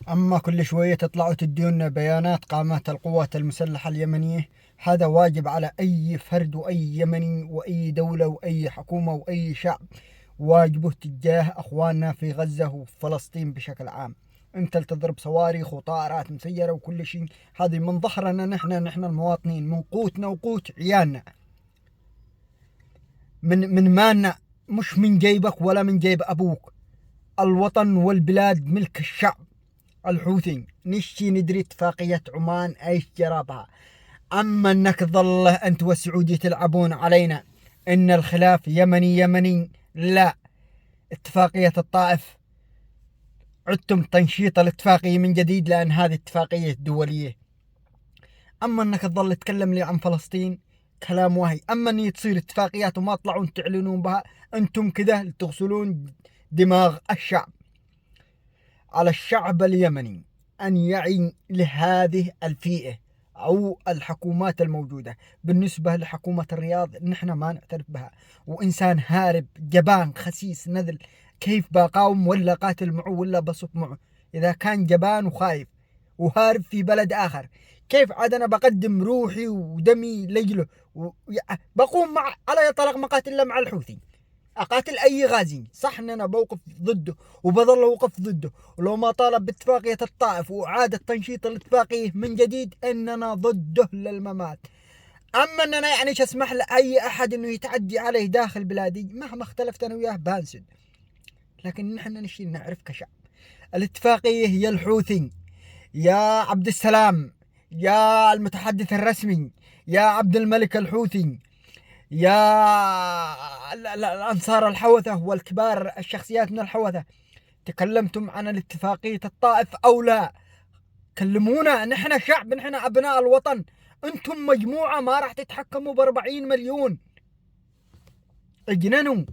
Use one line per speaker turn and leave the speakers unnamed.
أما كل شوية تطلعوا تديون بيانات قامات القوات المسلحة اليمنية. هذا واجب على أي فرد وأي يمني وأي دولة وأي حكومة وأي شعب، واجبه تجاه أخواننا في غزة وفلسطين بشكل عام. أنت اللي تضرب صواريخ وطائرات مسيرة وكل شيء، هذه من ظهرنا نحن المواطنين، من قوتنا وقوت عيالنا، من مالنا، مش من جيبك ولا من جيب أبوك. الوطن والبلاد ملك الشعب. الحوثي نشتي ندري اتفاقية عمان ايش جرى بها. اما انك تظل انت والسعودي تلعبون علينا ان الخلاف يمني، لا. اتفاقية الطائف عدتم تنشيط الاتفاقية من جديد، لان هذه اتفاقية دولية. اما انك تظل تتكلم لي عن فلسطين كلام واهي. اما ان تصير اتفاقيات وما تطلعون تعلنون بها، انتم كذا تغسلون دماغ الشعب. على الشعب اليمني أن يعي لهذه الفئة أو الحكومات الموجودة. بالنسبة لحكومة الرياض نحن ما نعترف بها، وإنسان هارب جبان خسيس نذل، كيف بقاوم ولا قاتل معه ولا بصف معه؟ إذا كان جبان وخايف وهارب في بلد آخر، كيف عاد أنا بقدم روحي ودمي لجله بقوم مع على طلاق مقاتل مع الحوثي؟ اقاتل اي غازي صح ان انا بوقف ضده وبظل اوقف ضده، ولو ما طالب باتفاقية الطائف واعادة تنشيط الاتفاقية من جديد اننا ضده للممات. اما اننا يعني اسمح لاي احد انه يتعدي عليه داخل بلادي مهما اختلفت انا وياه بانسد. لكن نحن نشي نعرف كشعب الاتفاقية هي الحوثي. يا عبد السلام، يا المتحدث الرسمي، يا عبد الملك الحوثي، يا الأنصار الحوثة والكبار الشخصيات من الحوثة، تكلمتم عن الاتفاقية الطائف أو لا؟ كلمونا، نحن شعب، نحن أبناء الوطن. أنتم مجموعة ما راح تتحكموا ب40 مليون. اجننوا.